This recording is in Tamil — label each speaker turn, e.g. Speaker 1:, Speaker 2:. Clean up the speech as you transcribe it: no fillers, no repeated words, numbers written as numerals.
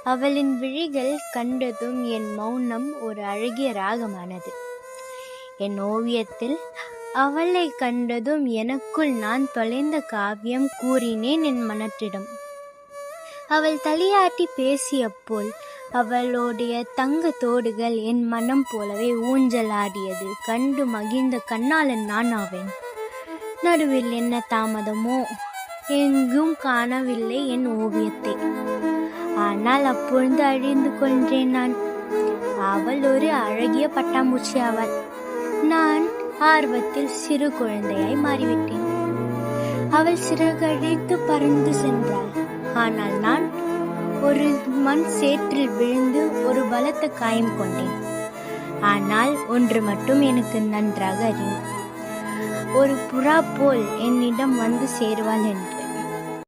Speaker 1: அவளின் விழிகள் கண்டதும் என் மௌனம் ஒரு அழகிய ராகமானது. என் ஓவியத்தில் அவளை கண்டதும் எனக்குள் நான் தொலைந்த காவியம் கூறினேன் என் மனத்திடம். அவள் தலையாட்டி பேசிய போல் அவளுடைய தங்க தோடுகள் என் மனம் போலவே ஊஞ்சலாடியது கண்டு மகிழ்ந்த கண்ணாளன் நான் ஆவேன். நடுவில் என்ன தாமதமோ, எங்கும் காணவில்லை என் ஓவியத்தை. ஆனால் அப்பொழுது அழிந்து கொண்டேன் நான். அவள் ஒரு அழகிய பட்டாம்பூச்சி ஆவாள். நான் ஆர்வத்தில் சிறு குழந்தையாய் மாறிவிட்டேன். அவள் சிறகழித்து பறந்து சென்றாள். ஆனால் நான் ஒரு மண் சேற்றில் விழுந்து ஒரு பலத்த காயம் கொண்டேன். ஆனால் ஒன்று மட்டும் எனக்கு நன்றாக அறியும், ஒரு புறா போல் என்னிடம் வந்து சேருவாள் என்று.